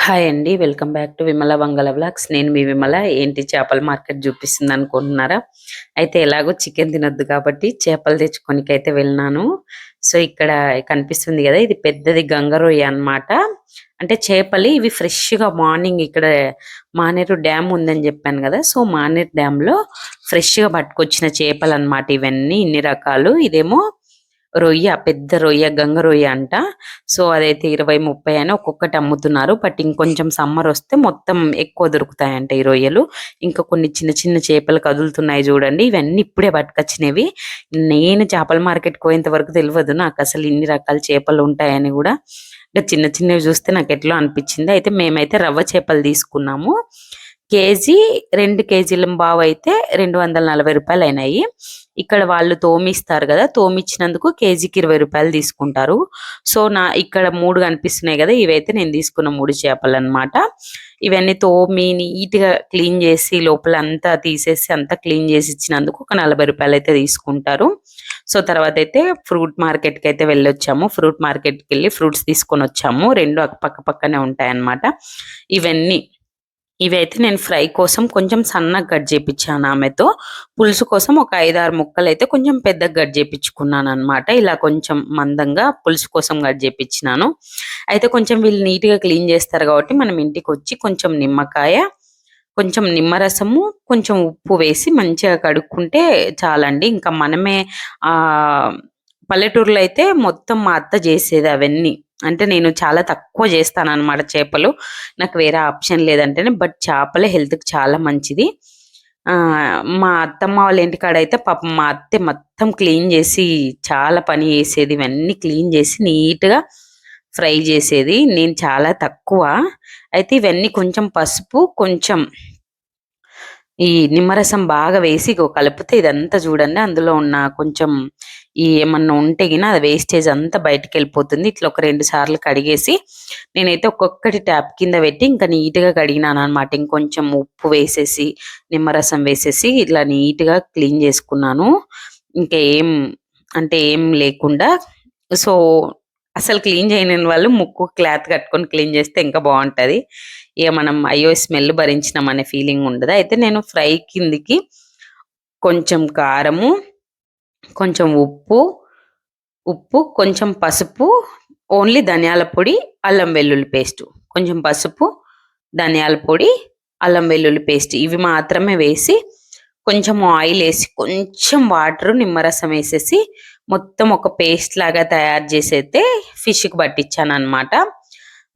Hi అండి. Welcome back to Vimala బంగాళ vlogs. నేను మీ విమల. ఏంటి చేపల మార్కెట్ చూపిస్తుంది అనుకుంటున్నారా? అయితే ఎలాగో చికెన్ తినొద్దు కాబట్టి చేపలు తెచ్చుకోనికైతే వెళ్ళినాను. సో ఇక్కడ కనిపిస్తుంది కదా, ఇది పెద్దది గంగరొయ్య అన్నమాట. అంటే చేపలు ఇవి ఫ్రెష్గా మార్నింగ్ ఇక్కడ మానేరు డ్యామ్ ఉందని చెప్పాను కదా, సో మానేరు డ్యామ్లో ఫ్రెష్గా పట్టుకొచ్చిన చేపలు అన్నమాట. ఇవన్నీ ఇన్ని రకాలు. ఇదేమో రొయ్య, పెద్ద రొయ్య, గంగ రొయ్య అంట. సో అదైతే 20-30 అని ఒక్కొక్కటి అమ్ముతున్నారు. బట్ ఇంకొంచెం సమ్మర్ వస్తే మొత్తం ఎక్కువ దొరుకుతాయంట ఈ రొయ్యలు. ఇంకా కొన్ని చిన్న చిన్న చేపలు కదులుతున్నాయి చూడండి. ఇవన్నీ ఇప్పుడే పట్టుకొచ్చినవి. నేను చేపల మార్కెట్కి పోయేంత వరకు తెలియదు నాకు అసలు ఇన్ని రకాల చేపలు ఉంటాయని కూడా. ఇంకా చిన్న చిన్నవి చూస్తే నాకు ఎట్లా అనిపించింది. అయితే మేమైతే రవ్వ చేపలు తీసుకున్నాము. కేజీ 2 కేజీల బావు అయితే 240 రూపాయలు అయినాయి. ఇక్కడ వాళ్ళు తోమిస్తారు కదా, తోమిచ్చినందుకు కేజీకి 20 రూపాయలు తీసుకుంటారు. సో ఇక్కడ 3 కనిపిస్తున్నాయి కదా, ఇవైతే నేను తీసుకున్న 3 చేపలు అన్నమాట. ఇవన్నీ తోమి నీట్ గా క్లీన్ చేసి లోపల అంతా తీసేసి అంతా క్లీన్ చేసి ఇచ్చినందుకు ఒక 40 రూపాయలు అయితే తీసుకుంటారు. సో తర్వాత అయితే ఫ్రూట్ మార్కెట్ కి అయితే వెళ్ళొచ్చాము. ఫ్రూట్ మార్కెట్ కి వెళ్ళి ఫ్రూట్స్ తీసుకొని వచ్చాము. రెండు పక్క పక్కనే ఉంటాయి అన్నమాట. ఇవైతే నేను ఫ్రై కోసం కొంచెం సన్నగా కట్ చేపించాను ఆమెతో. పులుసు కోసం ఒక 5-6 ముక్కలు అయితే కొంచెం పెద్దగా కట్ చేపించుకున్నాను అనమాట. ఇలా కొంచెం మందంగా పులుసు కోసం కట్ చేపించినాను. అయితే కొంచెం వీళ్ళు నీట్ గా క్లీన్ చేస్తారు కాబట్టి మనం ఇంటికి వచ్చి కొంచెం నిమ్మకాయ, కొంచెం నిమ్మరసము, కొంచెం ఉప్పు వేసి మంచిగా కడుక్కుంటే చాలండి. ఇంకా మనమే ఆ పల్లెటూరులో అయితే మొత్తం మా అత్త చేసేది అవన్నీ. అంటే నేను చాలా తక్కువ చేస్తాను అనమాట చేపలు. నాకు వేరే ఆప్షన్ లేదంటేనే. బట్ చేపలే హెల్త్ కి చాలా మంచిది. ఆ మా అత్తమ్మ వాళ్ళ ఇంటికాడ అయితే పాపం మా అత్తే మొత్తం క్లీన్ చేసి చాలా పని చేసేది. ఇవన్నీ క్లీన్ చేసి నీట్ గా ఫ్రై చేసేది. నేను చాలా తక్కువ. అయితే ఇవన్నీ కొంచెం పసుపు, కొంచెం ఈ నిమ్మరసం బాగా వేసి కలిపితే ఇదంతా చూడండి, అందులో ఉన్న కొంచెం ఈ ఏమన్నా ఉంటే గిన అది వేస్టేజ్ అంతా బయటకు వెళ్ళిపోతుంది. ఇట్లా ఒక 2 సార్లు కడిగేసి నేనైతే ఒక్కొక్కటి ట్యాప్ కింద పెట్టి ఇంకా నీట్ గా కడిగినాను అనమాట. ఇంకొంచెం ఉప్పు వేసేసి నిమ్మరసం వేసేసి ఇట్లా నీట్ గా క్లీన్ చేసుకున్నాను. ఇంకా ఏం లేకుండా. సో అసలు క్లీన్ చేయని వాళ్ళు ముక్కు క్లాత్ కట్టుకొని క్లీన్ చేస్తే ఇంకా బాగుంటది. ఇక మనం అయ్యో స్మెల్ భరించినాం అనే ఫీలింగ్ ఉండదు. అయితే నేను ఫ్రై కిందికి కొంచెం కారము, కొంచెం ఉప్పు, కొంచెం పసుపు, ఓన్లీ ధనియాల పొడి, అల్లం వెల్లుల్లి పేస్ట్, కొంచెం పసుపు, ధనియాల పొడి, అల్లం వెల్లుల్లి పేస్ట్ ఇవి మాత్రమే వేసి కొంచెం ఆయిల్ వేసి కొంచెం వాటర్, నిమ్మరసం వేసేసి మొత్తం ఒక పేస్ట్ లాగా తయారు చేసి అయితే ఫిష్కి పట్టించాను అనమాట.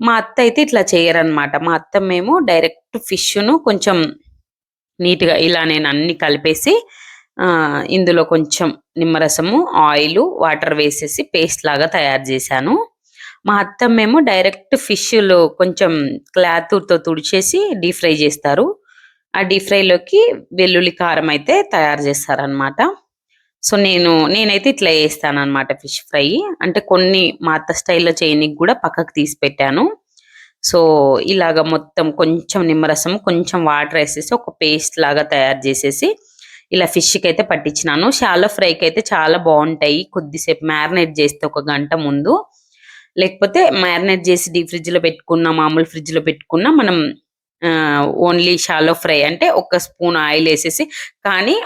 మా అత్త అయితే ఇట్లా చేయరనమాట. మా అత్త మేము డైరెక్ట్ ఫిష్ను కొంచెం నీట్గా ఇలా నేను అన్ని కలిపేసి ఇందులో కొంచెం నిమ్మరసము, ఆయిల్, వాటర్ వేసేసి పేస్ట్ లాగా తయారు చేశాను. మా అత్త మేము డైరెక్ట్ ఫిష్లో కొంచెం క్లాత్తో తుడిచేసి డీప్ ఫ్రై చేస్తారు. ఆ డీప్ ఫ్రైలోకి వెల్లుల్లి కారం అయితే తయారు చేస్తారనమాట. సో నేనైతే ఇట్లా చేస్తాను అనమాట ఫిష్ ఫ్రై. అంటే కొన్ని మా అత్త స్టైల్లో చేయనికి కూడా పక్కకు తీసి పెట్టాను. సో ఇలాగ మొత్తం కొంచెం నిమ్మరసం, కొంచెం వాటర్ వేసేసి ఒక పేస్ట్ లాగా తయారు చేసేసి ఇలా ఫిష్కి అయితే పట్టించినాను. షాలో ఫ్రైకి అయితే చాలా బాగుంటాయి. కొద్దిసేపు మ్యారినేట్ చేస్తే 1 గంట ముందు, లేకపోతే మ్యారినేట్ చేసి డీప్ ఫ్రిడ్జ్ లో పెట్టుకున్న, మామూలు ఫ్రిడ్జ్ లో పెట్టుకున్న మనం ఓన్లీ షాలో ఫ్రై అంటే 1 స్పూన్ ఆయిల్ వేసేసి. కానీ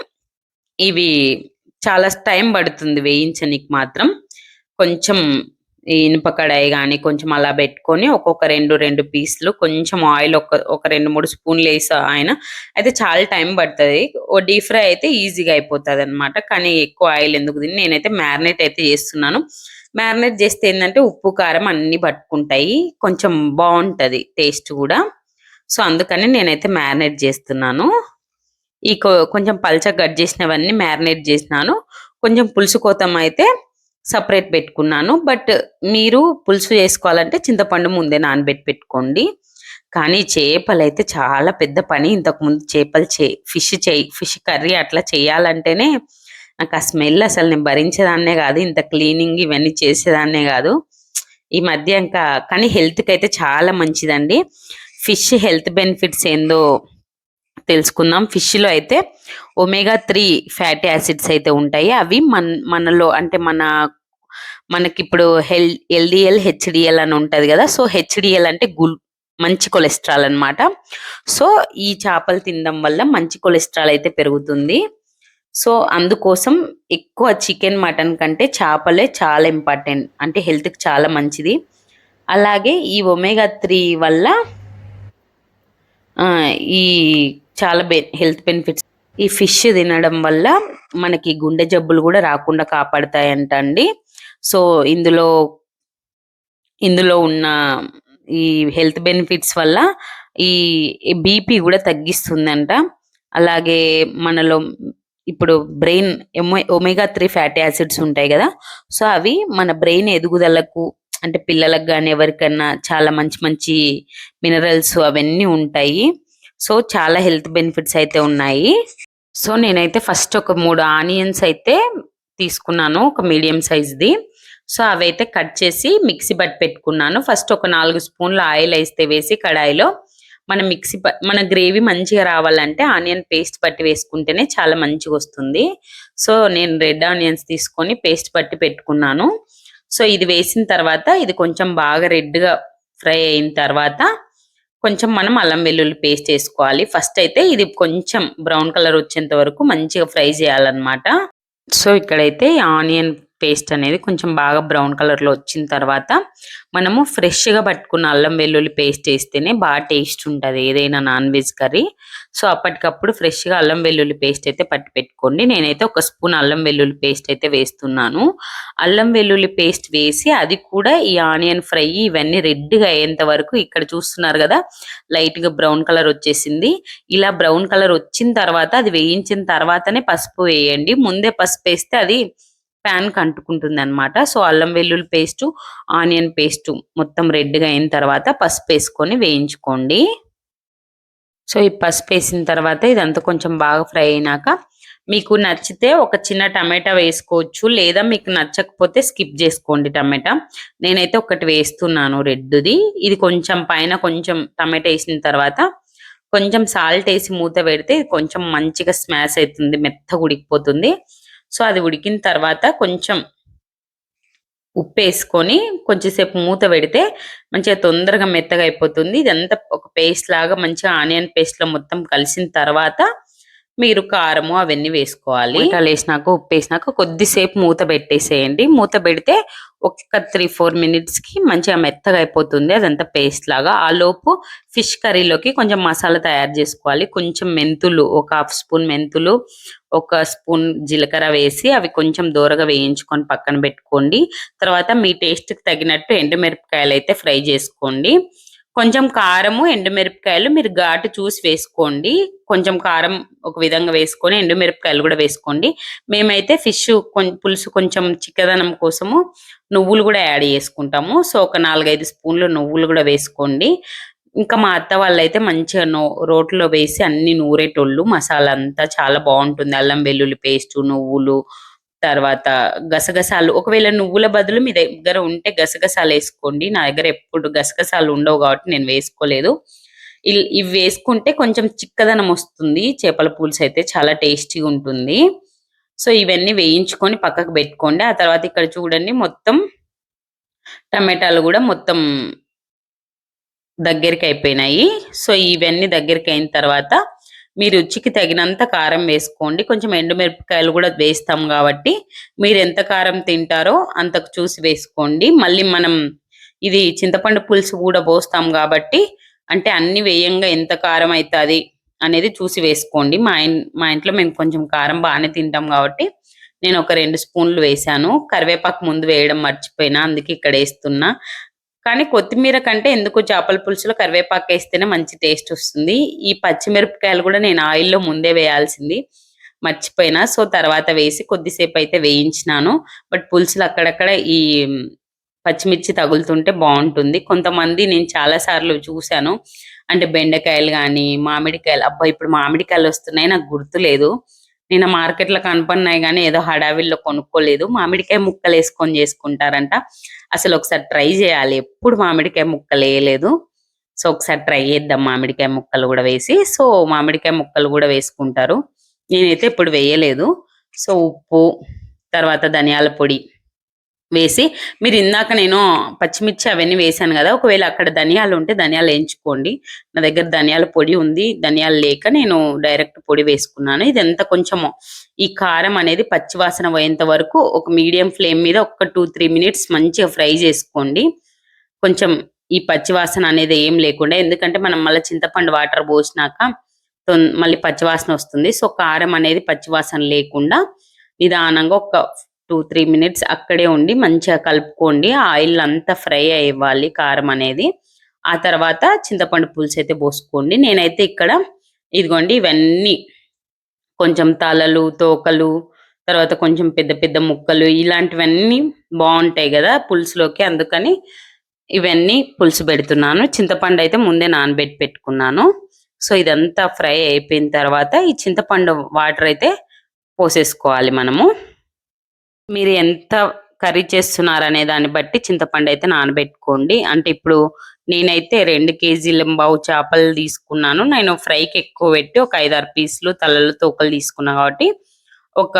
ఇవి చాలా టైం పడుతుంది వేయించనికి మాత్రం. కొంచెం ఇనుప కడాయి కానీ కొంచెం అలా పెట్టుకొని ఒక్కొక్క 2 పీసులు కొంచెం ఆయిల్ ఒక 2-3 స్పూన్లు వేసి ఆయన అయితే చాలా టైం పడుతుంది. ఓ డీప్ ఫ్రై అయితే ఈజీగా అయిపోతుంది అనమాట. కానీ ఎక్కువ ఆయిల్ ఎందుకు తిని నేనైతే మ్యారినేట్ అయితే చేస్తున్నాను. మ్యారినేట్ చేస్తే ఏంటంటే ఉప్పు కారం అన్ని పట్టుకుంటాయి, కొంచెం బాగుంటది టేస్ట్ కూడా. సో అందుకని నేనైతే మ్యారినేట్ చేస్తున్నాను. ఈ కొంచెం పల్చగా కట్ చేసినవన్నీ మ్యారినేట్ చేసినాను. కొంచెం పులుసు కోసం అయితే సపరేట్ పెట్టుకున్నాను. బట్ మీరు పులుసు చేసుకోవాలంటే చింతపండు ముందే నానబెట్టి పెట్టుకోండి. కానీ చేపలు అయితే చాలా పెద్ద పని. ఇంతకుముందు ఫిష్ కర్రీ అట్లా చేయాలంటేనే నాకు ఆ స్మెల్ అసలు నేను భరించేదాన్నే కాదు. ఇంత క్లీనింగ్ ఇవన్నీ చేసేదాన్నే కాదు. ఈ మధ్య ఇంకా కానీ హెల్త్కి అయితే చాలా మంచిదండి. ఫిష్ హెల్త్ బెనిఫిట్స్ ఏందో తెలుసుకుందాం. ఫిష్లో అయితే ఒమేగా 3 ఫ్యాటీ యాసిడ్స్ అయితే ఉంటాయి. అవి మనలో అంటే మనకి ఇప్పుడు ఎల్డిఎల్, హెచ్డిఎల్ అని ఉంటది కదా. సో హెచ్డిఎల్ అంటే మంచి కొలెస్ట్రాల్ అన్నమాట. సో ఈ చేపలు తినడం వల్ల మంచి కొలెస్ట్రాల్ అయితే పెరుగుతుంది. సో అందుకోసం ఎక్కువ చికెన్, మటన్ కంటే చేపలే చాలా ఇంపార్టెంట్. అంటే హెల్త్‌కి చాలా మంచిది. అలాగే ఈ ఒమేగా 3 వల్ల ఈ చాలా హెల్త్ బెనిఫిట్స్. ఈ ఫిష్ తినడం వల్ల మనకి గుండె జబ్బులు కూడా రాకుండా కాపాడతాయంట అండి. సో ఇందులో ఇందులో ఉన్న ఈ హెల్త్ బెనిఫిట్స్ వల్ల ఈ బీపీ కూడా తగ్గిస్తుందంట. అలాగే మనలో ఇప్పుడు బ్రెయిన్ ఒమేగా 3 ఫ్యాటీ యాసిడ్స్ ఉంటాయి కదా. సో అవి మన బ్రెయిన్ ఎదుగుదలకు, అంటే పిల్లలకు కానీ ఎవరికన్నా చాలా మంచి మంచి మినరల్స్ అవన్నీ ఉంటాయి. సో చాలా హెల్త్ బెనిఫిట్స్ అయితే ఉన్నాయి. సో నేనైతే ఫస్ట్ ఒక 3 ఆనియన్స్ అయితే తీసుకున్నాను, ఒక మీడియం సైజ్ది. సో అవైతే కట్ చేసి మిక్సీ బట్టి పెట్టుకున్నాను. ఫస్ట్ ఒక 4 స్పూన్ల ఆయిల్ అయితే వేసి కడాయిలో మన గ్రేవీ మంచిగా రావాలంటే ఆనియన్ పేస్ట్ పట్టి వేసుకుంటేనే చాలా మంచిగా వస్తుంది. సో నేను రెడ్ ఆనియన్స్ తీసుకొని పేస్ట్ పట్టి పెట్టుకున్నాను. సో ఇది వేసిన తర్వాత ఇది కొంచెం బాగా రెడ్గా ఫ్రై అయిన తర్వాత కొంచెం మనం అల్లం వెల్లుల్లి పేస్ట్ వేసుకోవాలి. ఫస్ట్ అయితే ఇది కొంచెం బ్రౌన్ కలర్ వచ్చేంత వరకు మంచిగా ఫ్రై చేయాలన్నమాట. సో ఇక్కడైతే ఆనియన్ పేస్ట్ అనేది కొంచెం బాగా బ్రౌన్ కలర్ లో వచ్చిన తర్వాత మనము ఫ్రెష్ గా పట్టుకున్న అల్లం వెల్లుల్లి పేస్ట్ వేస్తేనే బాగా టేస్ట్ ఉంటది ఏదైనా నాన్ వెజ్ కర్రీ. సో అప్పటికప్పుడు ఫ్రెష్ గా అల్లం వెల్లుల్లి పేస్ట్ అయితే పట్టి పెట్టుకోండి. నేనైతే ఒక స్పూన్ అల్లం వెల్లుల్లి పేస్ట్ అయితే వేస్తున్నాను. అల్లం వెల్లుల్లి పేస్ట్ వేసి అది కూడా ఈ ఆనియన్ ఫ్రై ఇవన్నీ రెడ్ గా అయ్యేంత వరకు, ఇక్కడ చూస్తున్నారు కదా లైట్ గా బ్రౌన్ కలర్ వచ్చేసింది. ఇలా బ్రౌన్ కలర్ వచ్చిన తర్వాత అది వేయించిన తర్వాతనే పసుపు వేయండి. ముందే పసుపు వేస్తే అది ప్యాన్ కి అంటుకుంటుంది అనమాట. సో అల్లం వెల్లుల్లి పేస్ట్, ఆనియన్ పేస్ట్ మొత్తం రెడ్ గా అయిన తర్వాత పసుపు వేసుకొని వేయించుకోండి. సో ఈ పసుపు వేసిన తర్వాత ఇదంతా కొంచెం బాగా ఫ్రై అయినాక మీకు నచ్చితే ఒక చిన్న టమాటా వేసుకోవచ్చు, లేదా మీకు నచ్చకపోతే స్కిప్ చేసుకోండి టమాటా. నేనైతే ఒకటి వేస్తున్నాను రెడ్ది. ఇది కొంచెం పైన కొంచెం టమాటా వేసిన తర్వాత కొంచెం సాల్ట్ వేసి మూత పెడితే కొంచెం మంచిగా స్మాష్ అవుతుంది, మెత్తగా ఉడికిపోతుంది. సో అది ఉడికిన తర్వాత కొంచెం ఉప్పు వేసుకొని కొంచెంసేపు మూత పెడితే మంచిగా తొందరగా మెత్తగా అయిపోతుంది. ఇదంతా ఒక పేస్ట్ లాగా మంచిగా ఆనియన్ పేస్ట్ లో మొత్తం కలిసిన తర్వాత మీరు కారము అవన్నీ వేసుకోవాలి. ఉల్లిపాయలు వేసినాక ఉప్పు వేసినాక కొద్దిసేపు మూత పెట్టేసేయండి. మూత పెడితే ఒక 3-4 మినిట్స్ కి మంచిగా మెత్తగా అయిపోతుంది అదంతా పేస్ట్ లాగా. ఆ లోపు ఫిష్ కర్రీలోకి కొంచెం మసాలా తయారు చేసుకోవాలి. కొంచెం మెంతులు, ఒక 1/2 స్పూన్ మెంతులు, ఒక స్పూన్ జీలకర్ర వేసి అవి కొంచెం దూరగా వేయించుకొని పక్కన పెట్టుకోండి. తర్వాత మీ టేస్ట్ కి తగినట్టు ఎండుమిరపకాయలు అయితే ఫ్రై చేసుకోండి. కొంచెం కారము, ఎండుమిరపకాయలు మీరు ఘాటు చూసి వేసుకోండి. కొంచెం కారం ఒక విధంగా వేసుకొని ఎండుమిరపకాయలు కూడా వేసుకోండి. మేమైతే ఫిష్ పులుసు కొంచెం చిక్కదనం కోసము నువ్వులు కూడా యాడ్ చేసుకుంటాము. సో ఒక 4-5 స్పూన్లు నువ్వులు కూడా వేసుకోండి. ఇంకా మా అత్త వాళ్ళైతే మంచిగా రోట్లో వేసి అన్ని నూరేటోళ్ళు. మసాలా అంతా చాలా బాగుంటుంది. అల్లం వెల్లుల్లి పేస్ట్, నువ్వులు, తర్వాత గసగసాలు. ఒకవేళ నువ్వుల బదులు మీ దగ్గర ఉంటే గసగసాలు వేసుకోండి. నా దగ్గర ఎప్పుడు గసగసాలు ఉండవు కాబట్టి నేను వేసుకోలేదు. ఇవి వేసుకుంటే కొంచెం చిక్కదనం వస్తుంది. చేపల పులుసు అయితే చాలా టేస్టీగా ఉంటుంది. సో ఇవన్నీ వేయించుకొని పక్కకు పెట్టుకోండి. ఆ తర్వాత ఇక్కడ చూడండి మొత్తం టమాటాలు కూడా మొత్తం దగ్గరికి అయిపోయినాయి. సో ఇవన్నీ దగ్గరికి అయిన తర్వాత మీ రుచికి తగినంత కారం వేసుకోండి. కొంచెం ఎండుమిరపకాయలు కూడా వేస్తాం కాబట్టి మీరు ఎంత కారం తింటారో అంతకు చూసి వేసుకోండి. మళ్ళీ మనం ఇది చింతపండు పులుసు కూడా పోస్తాం కాబట్టి అంటే అన్ని వేయంగా ఎంత కారం అవుతుంది అనేది చూసి వేసుకోండి. మా ఇంట్లో మేము కొంచెం కారం బాగానే తింటాం కాబట్టి నేను ఒక 2 స్పూన్లు వేసాను. కరివేపాకు ముందు వేయడం మర్చిపోయినా, అందుకే ఇక్కడ వేస్తున్నా. కానీ కొత్తిమీర కంటే ఎందుకో చేపల పులుసులో కరివేపాకు వేస్తేనే మంచి టేస్ట్ వస్తుంది. ఈ పచ్చిమిరపకాయలు కూడా నేను ఆయిల్లో ముందే వేయాల్సింది మర్చిపోయినా. సో తర్వాత వేసి కొద్దిసేపు అయితే వేయించినాను. బట్ పులుసులు అక్కడక్కడ ఈ పచ్చిమిర్చి తగులుతుంటే బాగుంటుంది. కొంతమంది నేను చాలా సార్లు చూశాను, అంటే బెండకాయలు కానీ మామిడికాయలు, అబ్బా ఇప్పుడు మామిడికాయలు వస్తున్నాయి నాకు గుర్తులేదు. నేను మార్కెట్లో కనపడినాయి కానీ ఏదో హడావిల్లో కొనుక్కోలేదు. మామిడికాయ ముక్కలు వేసుకొని చేసుకుంటారంట. అసలు ఒకసారి ట్రై చేయాలి, ఎప్పుడు మామిడికాయ ముక్కలు వేయలేదు. సో ఒకసారి ట్రై చేద్దాం మామిడికాయ ముక్కలు కూడా వేసి. సో మామిడికాయ ముక్కలు కూడా వేసుకుంటారు, నేనైతే ఇప్పుడు వేయలేదు. సో ఉప్పు, తర్వాత ధనియాల పొడి, వేసి మీరు ఇందాక నేను పచ్చిమిర్చి అవన్నీ వేసాను కదా! ఒకవేళ అక్కడ ధనియాలు ఉంటే ధనియాలు వేయించుకోండి. నా దగ్గర ధనియాల పొడి ఉంది. ధనియాలు లేక నేను డైరెక్ట్ పొడి వేసుకున్నాను. ఇదంతా కొంచెము ఈ కారం అనేది పచ్చి వాసన పోయేంత వరకు ఒక మీడియం ఫ్లేమ్ మీద ఒక 2, 3 మినిట్స్ మంచిగా ఫ్రై చేసుకోండి. కొంచెం ఈ పచ్చి వాసన అనేది ఏం లేకుండా. ఎందుకంటే మనం మళ్ళా చింతపండు వాటర్ పోసినాక మళ్ళీ పచ్చి వాసన వస్తుంది. సో, కారం అనేది పచ్చి వాసన లేకుండా నిదానంగా ఒక 2, 3 మినిట్స్ అక్కడే ఉండి మంచిగా కలుపుకోండి. ఆ ఆయిల్ అంతా ఫ్రై అవ్వాలి కారం అనేది. ఆ తర్వాత చింతపండు పులుసు అయితే పోసుకోండి. నేనైతే ఇక్కడ ఇదిగోండి ఇవన్నీ కొంచెం తలలు, తోకలు, తర్వాత కొంచెం పెద్ద పెద్ద ముక్కలు ఇలాంటివన్నీ బావుంటాయి గదా! పులుసులోకి. అందుకని ఇవన్నీ పులుసు పెడుతున్నాను. చింతపండు అయితే ముందే నానబెట్టి పెట్టుకున్నాను. సో, ఇదంతా ఫ్రై అయిపోయిన తర్వాత ఈ చింతపండు వాటర్ అయితే పోసేసుకోవాలి మనము. మీరు ఎంత కర్రీ చేస్తున్నారనే దాన్ని బట్టి చింతపండయితే నానబెట్టుకోండి. అంటే ఇప్పుడు నేనైతే 2 కేజీలంబావు చేపలు తీసుకున్నాను. నేను ఫ్రైకి ఎక్కువ పెట్టి ఒక 5, 6 పీసులు తలలు, తోకలు తీసుకున్నా కాబట్టి ఒక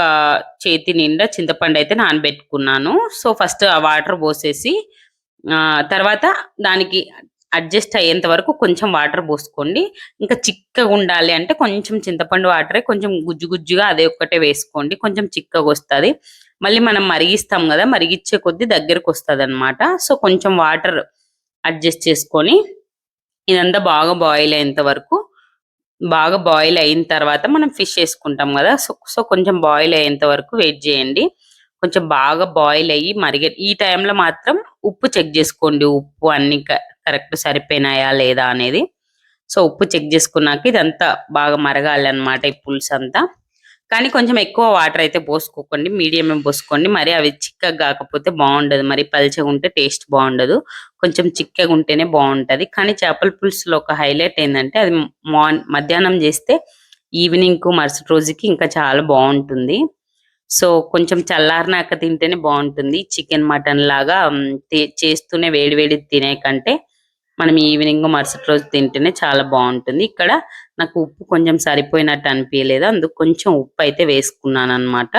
చేతి నిండా చింతపండయితే నానబెట్టుకున్నాను. సో, ఫస్ట్ ఆ వాటర్ పోసేసి తర్వాత దానికి అడ్జస్ట్ అయ్యేంత వరకు కొంచెం వాటర్ పోసుకోండి. ఇంకా చిక్కగా ఉండాలి అంటే కొంచెం చింతపండు వాటరే కొంచెం గుజ్జు గుజ్జుగా అదే ఒక్కటే వేసుకోండి. కొంచెం చిక్కగొస్తది. మళ్ళీ మనం మరిగిస్తాం గదా! మరిగిచ్చే కొద్దీ దగ్గరకొస్తదనమాట. సో, కొంచెం వాటర్ అడ్జస్ట్ చేసుకొని ఇదంతా బాగా బాయిల్ అయ్యేంత వరకు బాగా బాయిల్ అయిన తర్వాత మనం ఫిష్ ఏసుకుంటాం గదా! సో, కొంచెం బాయిల్ అయ్యేంత వరకు వెయిట్ జేయండి. కొంచెం బాగా బాయిల్ అయ్యి ఈ టైంలో మాత్రం ఉప్పు చెక్ జేసుకోండి. ఉప్పు అన్నీ కరెక్ట్ సరిపోయినాయా లేదా అనేది. సో, ఉప్పు చెక్ జేసుకున్నాక ఇదంతా బాగా మరగాలనమాట ఈ పులుసంతా. కానీ కొంచెం ఎక్కువ వాటర్ అయితే పోసుకోకండి. మీడియమే పోసుకోండి. మరి అవి చిక్కగా గాకపోతే బావుండదు. మరి పల్చగుంటే టేస్ట్ బావుండదు. కొంచెం చిక్కగుంటేనే బావుంటది. కానీ చేపల పులుసులో ఒక హైలైట్ ఏందంటే అది మధ్యాహ్నం జేస్తే ఈవినింగ్‌కు మరుసటి రోజుకి ఇంకా చాలా బావుంటుంది. సో, కొంచెం చల్లారినాక తింటేనే బావుంటుంది. చికెన్, మటన్ లాగా చేస్తూనే వేడి వేడిది తినే కంటే మనం ఈవినింగ్ మరుసటి రోజు తింటేనే చాలా బావుంటుంది. ఇక్కడ నాకు ఉప్పు కొంచెం సరిపోయినట్టు అనిపియలేదు. అందుకు కొంచెం ఉప్పయితే వేసుకున్నాననమాట.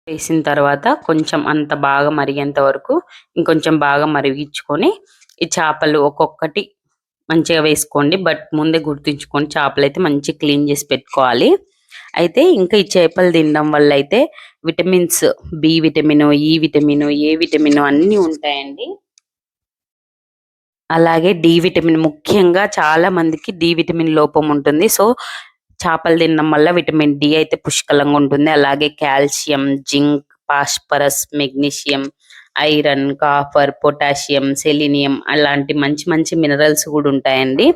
వేసిన తర్వాత కొంచెం అంత బాగా మరిగేంత వరకు ఇంకొంచెం బాగా మరిగిచ్చుకొని, ఈ చేపలు ఒక్కొక్కటి మంచిగా వేసుకోండి. బట్ ముందే గుర్తుంచుకోండి చేపలైతే మంచిగా క్లీన్ చేసి పెట్టుకోవాలి. అయితే ఇంకా ఈ చేపలు తినడం వల్ల అయితే విటమిన్స్ బి విటమిను, ఈ విటమిను, ఏ విటమిను అన్నీ ఉంటాయండి. అలాగే డి విటమిన్ ముఖ్యంగా చాలా మందికి డి విటమిన్ లోపం ఉంటుంది. సో, చేపలు తినడం వల్ల విటమిన్ డి అయితే పుష్కలంగా ఉంటుంది. అలాగే calcium, zinc, phosphorus, magnesium, iron, copper, potassium, selenium అలాంటి మంచి మంచి మినరల్స్ కూడా ఉంటాయండి.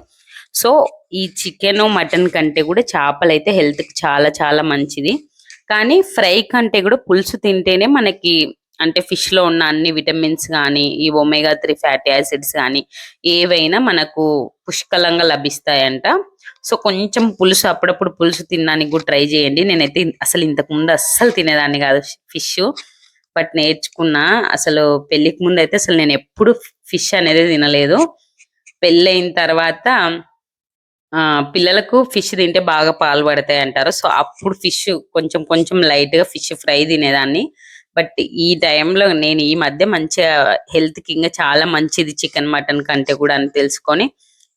సో, ఈ చికెను, మటన్ కంటే కూడా చేపలైతే హెల్త్‌కి చాలా చాలా మంచిది. కానీ ఫ్రై కంటే కూడా పులుసు తింటేనే మనకి అంటే ఫిష్‌లో ఉన్న అన్ని విటమిన్స్ గానీ, ఈ ఒమేగా 3 ఫ్యాటీ యాసిడ్స్ గానీ, ఏవైనా మనకు పుష్కలంగా లభిస్తాయంట. సో, కొంచెం పులుసు అప్పుడప్పుడు పులుసు తినడానికి కూడా ట్రై చేయండి. నేనైతే అసలు ఇంతకుముందు అస్సలు తినేదాన్ని కాదు ఫిషు. బట్ నేర్చుకున్నా. అసలు పెళ్ళికి ముందయితే అసలు నేనెప్పుడు ఫిష్ అనేది తినలేదు. పెళ్ళయిన తర్వాత పిల్లలకు ఫిష్ తింటే బాగా పాలు పడతాయంటారు. సో, అప్పుడు ఫిష్ కొంచెం కొంచెం లైట్‌గా ఫిష్ ఫ్రై తినేదాన్ని. బట్ ఈ టైంలో నేను ఈ మధ్య మంచిగా హెల్త్‌కి ఇంగా చాలా మంచిది చికెన్, మటన్ కంటే కూడా అని తెలుసుకొని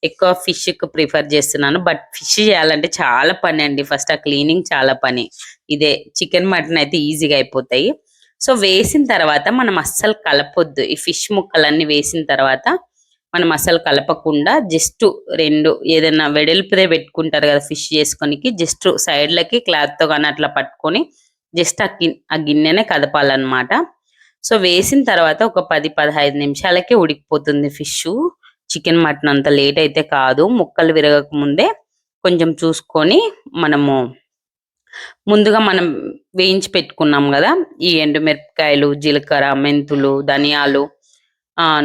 ఎక్కువ ఫిష్‌కి ప్రిఫర్ చేస్తున్నాను. బట్ ఫిష్ చేయాలంటే చాలా పనండి. ఫస్ట్ ఆ క్లీనింగ్ చాలా పని. ఇదే చికెన్, మటన్ అయితే ఈజీగా అయిపోతాయి. సో, వేసిన తర్వాత మనం అస్సలు కలపొద్దు. ఈ ఫిష్ ముక్కలన్నీ వేసిన తర్వాత మనం అసలు కలపకుండా జస్ట్ 2 ఏదైనా వెడల్పుదే పెట్టుకుంటారు కదా ఫిష్ చేసుకోనికి. జస్ట్ సైడ్‌లకి క్లాత్‌తో గాని అట్లా పట్టుకొని జస్ట్ ఆ గిన్నెనే కదపాలన్నమాట. సో, వేసిన తర్వాత ఒక 10, 15 నిమిషాలకే ఉడికిపోతుంది ఫిషు. చికెన్, మటన్ అంత లేట్ అయితే కాదు. ముక్కలు విరగక ముందే కొంచెం చూసుకొని మనము ముందుగా మనం వేయించి పెట్టుకున్నాం గదా! ఈ ఎండుమిరపకాయలు, జీలకర్ర, మెంతులు, ధనియాలు,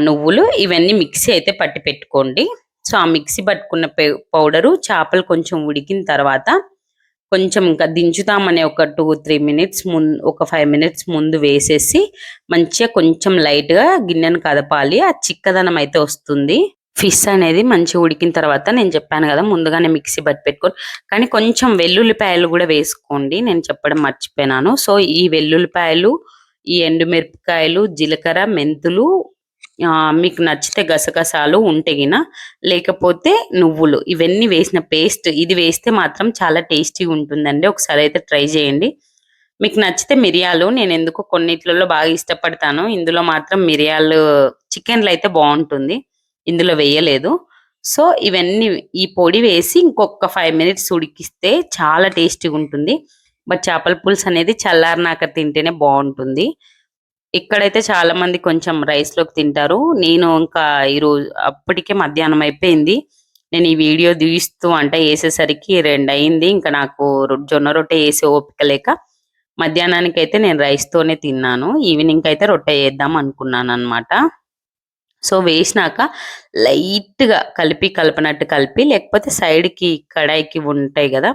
నువ్వులు ఇవన్నీ మిక్సీ అయితే పట్టి పెట్టుకోండి. సో, ఆ మిక్సీ పట్టుకున్న పౌడరు చేపలు కొంచెం ఉడికిన తర్వాత కొంచెం ఇంకా దించుతామనే ఒక 2, 3 మినిట్స్ ఒక 5 మినిట్స్ ముందు వేసేసి మంచిగా కొంచెం లైట్‌గా గిన్నెను కదపాలి. ఆ చిక్కదనం అయితే వస్తుంది. ఫిష్ అనేది మంచిగా ఉడికిన తర్వాత నేను చెప్పాను గదా! ముందుగానే మిక్సీ పట్టి పెట్టుకొని కానీ కొంచెం వెల్లుల్లిపాయలు గూడా వేసుకోండి. నేను చెప్పడం మర్చిపోయినాను. సో, ఈ వెల్లుల్లిపాయలు, ఈ ఎండుమిరపకాయలు, జీలకర్ర, మెంతులు, మీకు నచ్చితే గసగసాలు ఉంటే గిన, లేకపోతే నువ్వులు ఇవన్నీ వేసిన పేస్ట్ ఇది వేస్తే మాత్రం చాలా టేస్టీగా ఉంటుందండి. ఒకసారి అయితే ట్రై చేయండి. మీకు నచ్చితే మిరియాలు నేనెందుకో కొన్నిట్లలో బాగా ఇష్టపడతాను. ఇందులో మాత్రం మిరియాలు చికెన్‌లో అయితే బావుంటుంది. ఇందులో వేయలేదు. సో, ఇవన్నీ ఈ పొడి వేసి ఇంకొక 5 మినిట్స్ ఉడికిస్తే చాలా టేస్టీగుంటుంది. బట్ చేపల పులుసు అనేది చల్లారినాక తింటేనే బావుంటుంది. ఇక్కడైతే చాలా మంది కొంచెం రైస్‌లోకి తింటారు. నేను ఇంకా ఈరోజు అప్పటికే మధ్యాహ్నం అయిపోయింది. నేను ఈ వీడియో తీస్తూ వంట చేసేసరికి 2 అయింది. ఇంకా నాకు జొన్న రొట్టె చేసే ఓపిక లేక మధ్యాహ్నానికైతే నేను రైస్‌తోనే తిన్నాను. ఈవినింగ్‌కైతే రొట్టె చేద్దాం అనుకున్నాననమాట. సో, వేసినాక లైట్‌గా కలపనట్టు కలిపి, లేకపోతే సైడ్‌కి కడాయికి ఉంటాయి గదా!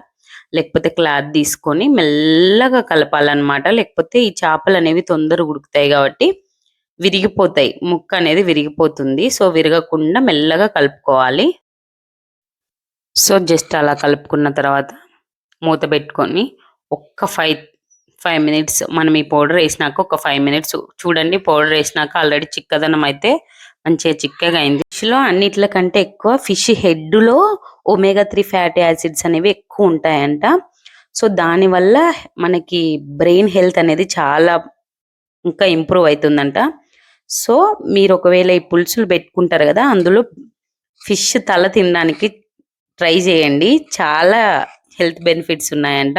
లేకపోతే క్లాత్ తీసుకొని మెల్లగా కలపాలనమాట. లేకపోతే ఈ చేపలనేవి తొందరగా ఉడుకుతాయి గాబట్టి విరిగిపోతాయి. ముక్కనేది విరిగిపోతుంది. సో, విరగకుండా మెల్లగా కలుపుకోవాలి. సో, జస్ట్ అలా కలుపుకున్న తర్వాత మూత పెట్టుకొని ఒక్క 5 మినిట్స్ మనం ఈ పౌడర్ ఏసినాక ఒక 5 మినిట్స్ చూడండి. పౌడర్ ఏసినాక ఆల్రెడీ చిక్కదనం అయితే మంచిగా చిక్కగా అయింది. ఫిష్‌లో అన్నిట్లకంటే ఎక్కువ ఫిష్ హెడ్‌లో ఒమేగా 3 ఫ్యాటీ యాసిడ్స్ అనేవి ఎక్కువ ఉంటాయంట. సో, దానివల్ల మనకి బ్రెయిన్ హెల్త్ అనేది చాలా ఇంకా ఇంప్రూవ్ అయితుందంట. సో, మీరు ఒకవేళ ఈ పులుసులు పెట్టుకుంటారు గదా! అందులో ఫిష్ తల తినడానికి ట్రై చేయండి. చాలా హెల్త్ బెనిఫిట్స్ ఉన్నాయంట.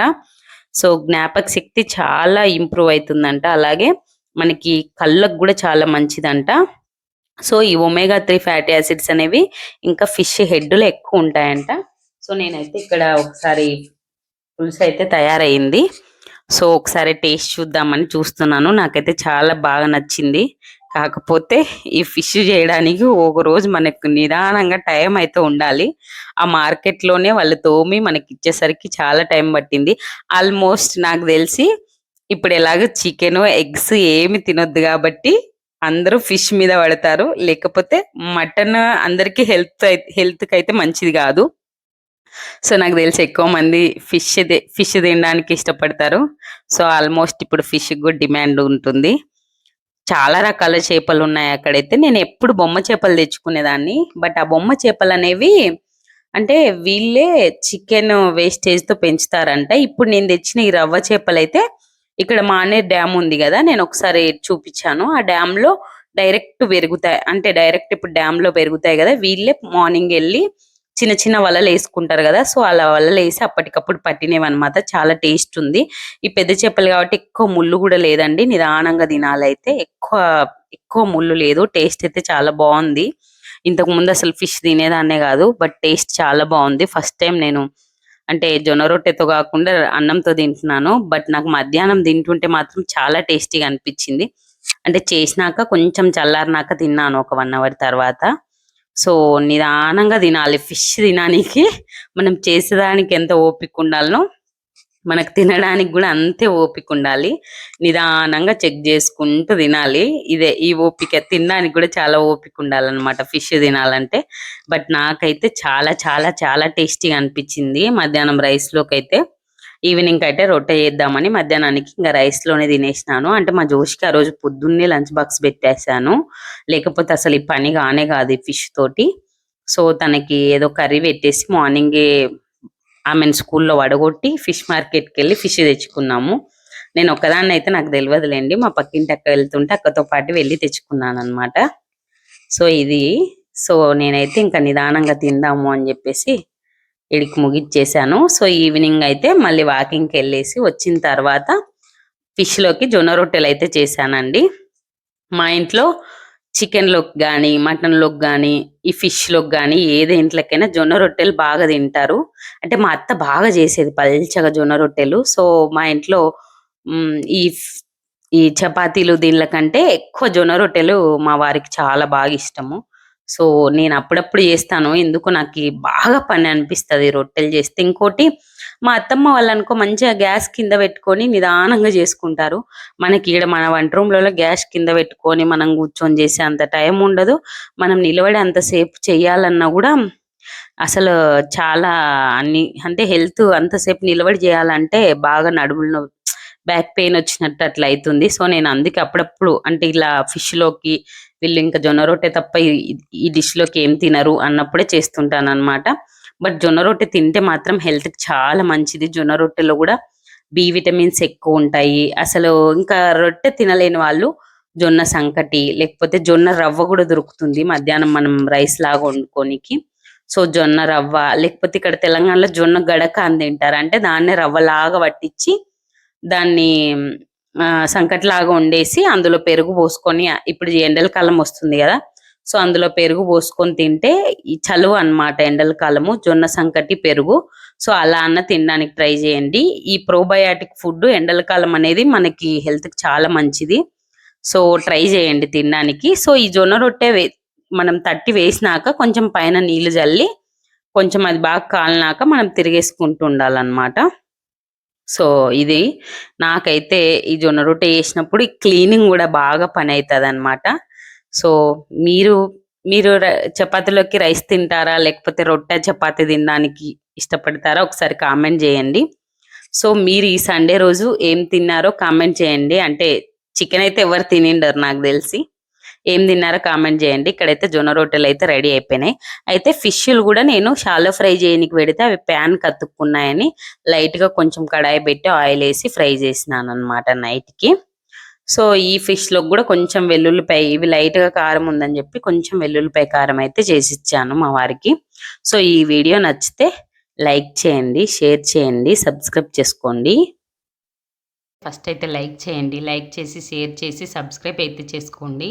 సో, జ్ఞాపక శక్తి చాలా ఇంప్రూవ్ అయితుందంట. అలాగే మనకి కళ్ళకు గూడా చాలా మంచిదంట. సో, ఈ ఒమేగా 3 ఫ్యాటీ యాసిడ్స్ అనేవి ఇంకా ఫిష్ హెడ్‌లో ఎక్కువుంటాయంట. సో, నేనైతే ఇక్కడ ఒకసారి పులుసయితే తయారయింది. సో, ఒకసారి టేస్ట్ చూద్దామని చూస్తున్నాను. నాకైతే చాలా బాగా నచ్చింది. కాకపోతే ఈ ఫిష్ జేయడానికి ఒకరోజు మనకు నిదానంగా టైం అయితే ఉండాలి. ఆ మార్కెట్‌లోనే వాళ్ళు తోమి మనకిచ్చేసరికి చాలా టైం పట్టింది. ఆల్మోస్ట్ నాకు దెలిసి ఇప్పుడు ఎలాగో చికెను, ఎగ్స్ ఏమి తినొద్దు గాబట్టి అందరూ ఫిష్ మీద పడతారు. లేకపోతే మటన్ అందరికి హెల్త్‌కైతే మంచిది గాదు. సో, నాకు తెలిసి ఎక్కువ మంది ఫిష్ తినడానికి ఇష్టపడతారు. సో, ఆల్మోస్ట్ ఇప్పుడు ఫిష్‌కి గూడా డిమాండ్ ఉంటుంది. చాలా రకాల చేపలున్నాయి అక్కడైతే. నేనెప్పుడు బొమ్మ చేపలు తెచ్చుకునేదాన్ని. బట్ ఆ బొమ్మ చేపలనేవి అంటే వీళ్ళే చికెను వేస్టేజ్‌తో పెంచుతారంట. ఇప్పుడు నేను తెచ్చిన ఈ రవ్వ చేపలైతే ఇక్కడ మానేరు డ్యామ్ ఉంది గదా! నేనొకసారి చూపిచ్చాను. ఆ డ్యామ్‌లో డైరెక్ట్ పెరుగుతాయి. అంటే డైరెక్ట్ ఇప్పుడు డ్యామ్‌లో పెరుగుతాయి గదా! వీళ్ళే మార్నింగ్ ఎళ్లి చిన్న చిన్న వలలేసుకుంటారు గదా! సో, అలా వలలేసి అప్పటికప్పుడు పట్టినవన్నమాట. చాలా టేస్ట్ ఉంది. ఈ పెద్ద చేపలు కాబట్టి ఎక్కువ ముల్లు గూడా లేదండి. నిదానంగా తినాలైతే. ఎక్కువ ముల్లు లేదు. టేస్ట్ అయితే చాలా బావుంది. ఇంతకుముందు అసలు ఫిష్ తినేదాన్నే గాదు. బట్ టేస్ట్ చాలా బావుంది. ఫస్ట్ టైమ్ నేను అంటే జొన్న రొట్టెతో గాకుండా అన్నంతో తింటున్నాను. బట్ నాకు మధ్యాహ్నం తింటుంటే మాత్రం చాలా టేస్టీగా అనిపిచ్చింది. అంటే చేసినాక కొంచెం చల్లారినాక తిన్నాను ఒక 1 అవర్ తర్వాత. సో, నిదానంగా తినాలి. ఫిష్ తిననీకి మనం చేసేదానికి ఎంత ఓపికుండాలనో మనకు తినడానికి గూడా అంతే ఓపికుండాలి. నిదానంగా చెక్ జేసుకుంటూ తినాలి. ఈ ఓపిక తినడానికి గూడా చాలా ఓపికుండాలనమాట ఫిష్ తినాలంటే. బట్ నాకైతే చాలా చాలా చాలా టేస్టీగా అనిపిచ్చింది. మధ్యాహ్నం రైస్‌లోకైతే. ఈవినింగ్‌కైతే రొట్టె చేద్దామని మధ్యాహ్నానికి ఇంగ రైస్‌లోనే తినేసినాను. అంటే మా జోష్‌కి ఆ రోజు పొద్దున్నే లంచ్ బాక్స్ పెట్టేసాను. లేకపోతే అసలు ఈ పని గానే గాదు ఈ ఫిష్ తోటి. సో, తనకి ఏదో కర్రీ పెట్టేసి మార్నింగే ఆమెను స్కూల్లో పడగొట్టి ఫిష్ మార్కెట్‌కెళ్ళి ఫిష్ తెచ్చుకున్నాము. నేను ఒక్కదాన్నయితే నాకు తెలవదులెండి. మా పక్కింటి అక్క వెళ్తుంటే అక్కతో పాటు వెళ్లి తెచ్చుకున్నాననమాట. సో, ఇది సో, నేనైతే ఇంక నిదానంగా తిందాము అని జెప్పేసి ఈడికి ముగిచ్చేసాను. సో, ఈవినింగ్ అయితే మళ్ళీ వాకింగ్‌కెళ్ళేసి వచ్చిన తర్వాత ఫిష్‌లోకి జొన్న రొట్టెలైతే చేశానండి. మా ఇంట్లో చికెన్‌లోకి గానీ, మటన్‌లోకి గానీ, ఈ ఫిష్‌లోకి గానీ ఏ దేంట్లోకైనా జొన్న రొట్టెలు బాగా తింటారు. అంటే మా అత్త బాగా చేసేది పల్చగా జొన్న రొట్టెలు. సో, మా ఇంట్లో హ్మ్. ఈ చపాతీలు దీన్ల కంటే ఎక్కువ జొన్న రొట్టెలు మా వారికి చాలా బాగా ఇష్టము. సో, నేను అప్పుడప్పుడు చేస్తాను. ఎందుకో నాకి బాగా పని అనిపిస్తది రొట్టెలు చేస్తే. ఇంకోటి మా అత్తమ్మ వాళ్ళనుకో మంచిగా గ్యాస్ కింద పెట్టుకొని నిదానంగా చేసుకుంటారు. మనకి ఈడ మన వంట రూమ్‌లలో గ్యాస్ కింద పెట్టుకొని మనం కూర్చొని చేసే అంత టైం ఉండదు. మనం నిలబడి అంతసేపు చేయాలన్నా గూడా అసలు చాలా అంటే హెల్త్ అంతసేపు నిలబడి చేయాలంటే బాగా నడుములు బ్యాక్ పెయిన్ వచ్చినట్టు అట్లా అవుతుంది. సో నేను అందుకే అప్పుడప్పుడు అంటే ఇలా ఫిష్లోకి వీళ్ళు ఇంకా జొన్న రొట్టె తప్ప ఈ డిష్లోకి ఏం తినరు అన్నప్పుడే చేస్తుంటాను అనమాట. బట్ జొన్న రొట్టె తింటే మాత్రం హెల్త్కి చాలా మంచిది. జొన్న రొట్టెలో కూడా బి విటమిన్స్ ఎక్కువ ఉంటాయి. అసలు ఇంకా రొట్టె తినలేని వాళ్ళు జొన్న సంకటి లేకపోతే జొన్న రవ్వ కూడా దొరుకుతుంది మధ్యాహ్నం మనం రైస్ లాగా వండుకోనికి. సో జొన్న రవ్వ లేకపోతే ఇక్కడ తెలంగాణలో జొన్న గడక అని తింటారు. అంటే దాన్నే రవ్వలాగా పట్టించి దాన్ని సంకటిలాగా వండేసి అందులో పెరుగు పోసుకొని, ఇప్పుడు ఎండల కాలం వస్తుంది కదా, సో అందులో పెరుగు పోసుకొని తింటే ఈ చలువ అన్నమాట ఎండల కాలము. జొన్న సంకటి పెరుగు. సో అలా అన్న తినడానికి ట్రై చేయండి. ఈ ప్రోబయాటిక్ ఫుడ్ ఎండల కాలం అనేది మనకి హెల్త్కి చాలా మంచిది. సో ట్రై చేయండి తినడానికి. సో ఈ జొన్న రొట్టె మనం తట్టి వేసినాక కొంచెం పైన నీళ్లు జల్లి కొంచెం అది బాగా కాలినాక మనం తిరిగేసుకుంటూ ఉండాలన్నమాట. సో ఇది నాకైతే ఈ జొన్న రొట్టె చేసినప్పుడు ఈ క్లీనింగ్ కూడా బాగా పని అవుతుంది అనమాట. సో మీరు మీరు చపాతీలోకి రైస్ తింటారా లేకపోతే రొట్టె చపాతీ తినడానికి ఇష్టపడతారా ఒకసారి కామెంట్ చేయండి. సో మీరు ఈ సండే రోజు ఏం తిన్నారో కామెంట్ చేయండి. అంటే చికెన్ అయితే ఎవరు తినిండరు నాకు తెలిసి. ఏం తిన్నారో కామెంట్ చేయండి. ఇక్కడైతే జొన్న రొట్టెలు అయితే రెడీ అయిపోయినాయి. అయితే ఫిష్లు కూడా నేను షాలో ఫ్రై చేయడానికి పెడితే అవి ప్యాన్ కతుక్కున్నాయని లైట్గా కొంచెం కడాయి పెట్టి ఆయిల్ వేసి ఫ్రై చేసినాను అనమాట నైట్కి. సో ఈ ఫిష్లో కూడా కొంచెం వెల్లుల్లిపాయ, ఇవి లైట్గా కారం ఉందని చెప్పి కొంచెం వెల్లుల్లిపాయ కారం అయితే చేసి ఇచ్చాను మా వారికి. సో ఈ వీడియో నచ్చితే లైక్ చేయండి, షేర్ చేయండి, సబ్స్క్రైబ్ చేసుకోండి. ఫస్ట్ అయితే లైక్ చేయండి, లైక్ చేసి షేర్ చేసి సబ్స్క్రైబ్ అయితే చేసుకోండి.